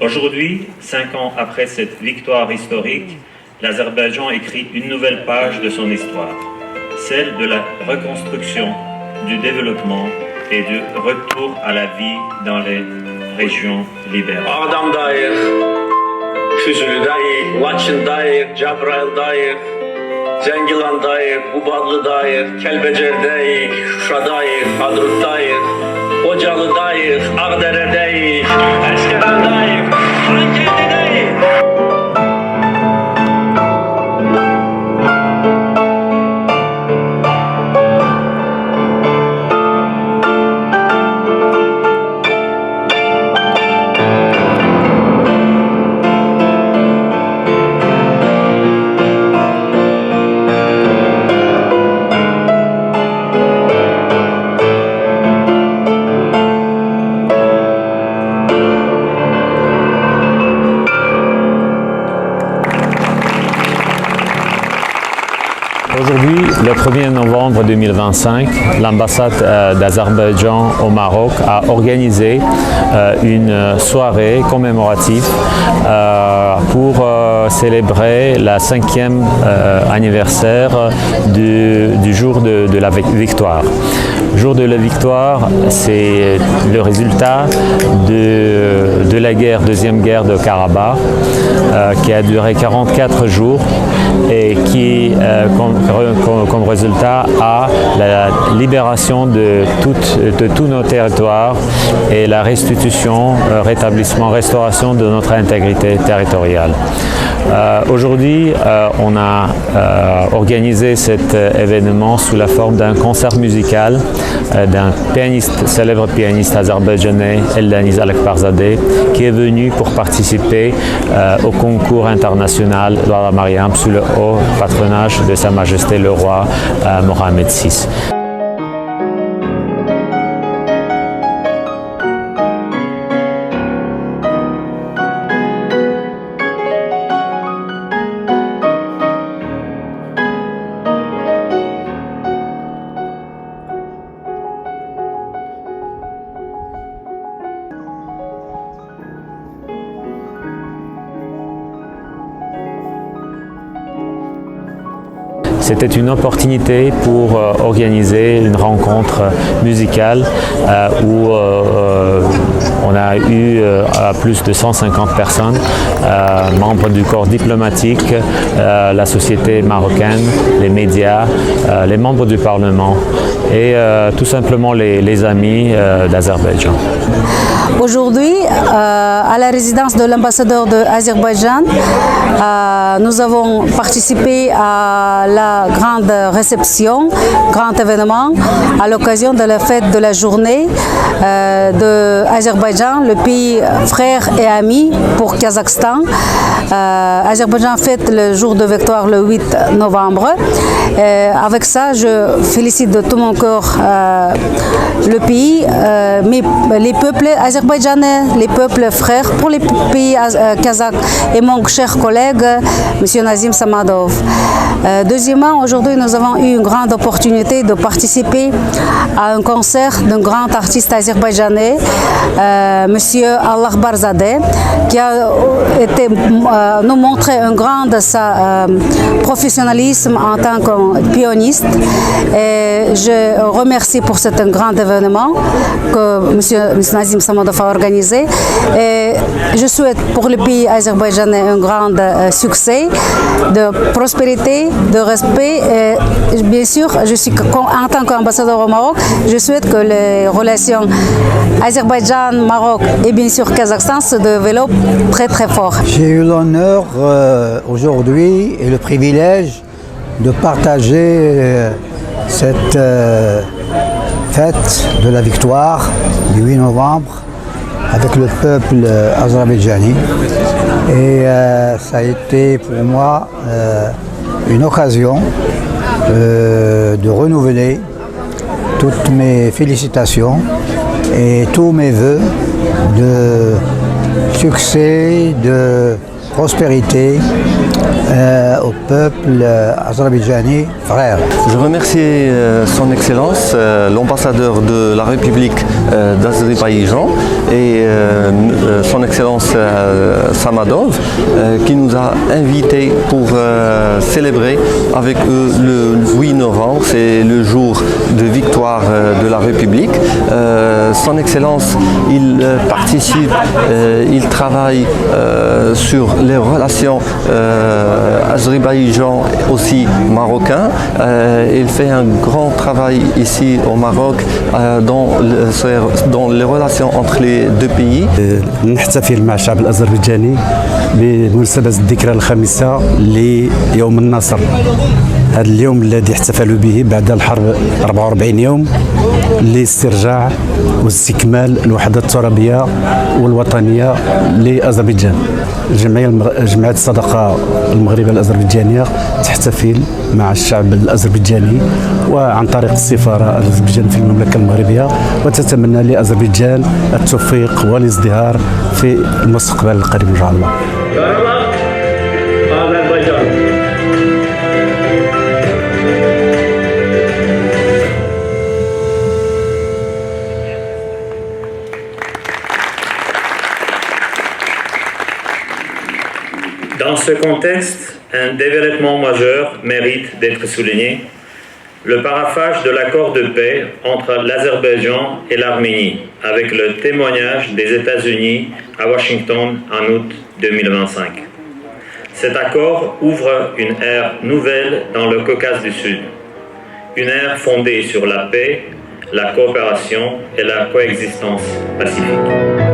Aujourd'hui, 5 ans après cette victoire historique, l'Azerbaïdjan écrit une nouvelle page de son histoire, celle de la reconstruction, du développement et du retour à la vie dans les régions libérales. Ağdamdayıq, Füzuludayıq, Laçındayıq, Cəbrayıldayıq, Zəngilandayıq, Qubadlıdayıq, Kəlbəcərdəyik, Şuşadayıq, Hadrutdayıq, Ocalıdayıq, Ağdərədəyik, Əskərandayıq, Xankəndidəyik. Aujourd'hui, le 1er novembre 2025, l'ambassade d'Azerbaïdjan au Maroc a organisé une soirée commémorative pour célébrer la 5e anniversaire du jour de la victoire. Le jour de la victoire, c'est le résultat de la deuxième guerre de Karabakh qui a duré 44 jours et qui, comme résultat, a la libération de tous nos territoires et la restitution, rétablissement, restauration de notre intégrité territoriale. Aujourd'hui, on a organisé cet événement sous la forme d'un concert musical d'un célèbre pianiste azerbaïdjanais, Eldaniz Alekbarzadeh, qui est venu pour participer au concours international Lala Mariam sous le haut patronage de Sa Majesté le roi Mohamed VI. C'était une opportunité pour organiser une rencontre musicale où on a eu plus de 150 personnes, membres du corps diplomatique, la société marocaine, les médias, les membres du Parlement et tout simplement les amis d'Azerbaïdjan. Aujourd'hui, à la résidence de l'ambassadeur d'Azerbaïdjan, nous avons participé à la grande réception, grand événement, à l'occasion de la fête de la journée de Azerbaïdjan, le pays frère et ami pour Kazakhstan. Azerbaïdjan fête le jour de victoire le 8 novembre. Avec ça, je félicite de tout mon cœur le pays, mais les peuples azerbaïdjanais, les peuples frères pour les pays kazakhs et mon cher collègue, M. Nazim Samadov. Deuxièmement, aujourd'hui, nous avons eu une grande opportunité de participer à un concert d'un grand artiste azerbaïdjanais, M. Alekbarzadeh, qui a été nous montrer un grand professionnalisme en tant que pianiste. Et je remercie pour cet grand événement que M. Nazim Samadov a organisé. Et je souhaite pour le pays azerbaïdjanais un grand succès, de prospérité, de respect. Et bien sûr, en tant qu'ambassadeur au Maroc, je souhaite que les relations Azerbaïdjan-Maroc et bien sûr Kazakhstan se développent très très fort. J'ai eu l'honneur aujourd'hui et le privilège de partager cette fête de la victoire du 8 novembre avec le peuple azerbaïdjanais. Et ça a été pour moi une occasion de renouveler toutes mes félicitations et tous mes vœux de succès, de prospérité au peuple azerbaïdjani frère. Je remercie son Excellence, l'ambassadeur de la République d'Azerbaïdjan et son Excellence Samadov qui nous a invités pour célébrer avec eux le 8 novembre, c'est le jour de victoire de la République. Son Excellence, il participe, il travaille sur les relations Azerbaïdjan aussi marocain. Il fait un grand travail ici au Maroc dans les relations entre les deux pays. نحتفل مع الشعب الأذربيجاني بمناسبة الذكرى الخامسة ليوم النصر. هذا اليوم الذي احتفلوا به بعد الحرب 44 يوم لاسترجاع واستكمال الوحدة الترابية والوطنية لأذربيجان. جمعية الصداقة المغربية الأذربيجانية تحتفل مع الشعب الأذربيجاني وعن طريق السفارة الأذربيجانية في المملكة المغربية، وتتمنى لأذربيجان التوفيق والازدهار في المستقبل القريب إن شاء الله. Dans ce contexte, un développement majeur mérite d'être souligné, le paraphage de l'accord de paix entre l'Azerbaïdjan et l'Arménie, avec le témoignage des États-Unis à Washington en août 2025. Cet accord ouvre une ère nouvelle dans le Caucase du Sud, une ère fondée sur la paix, la coopération et la coexistence pacifique.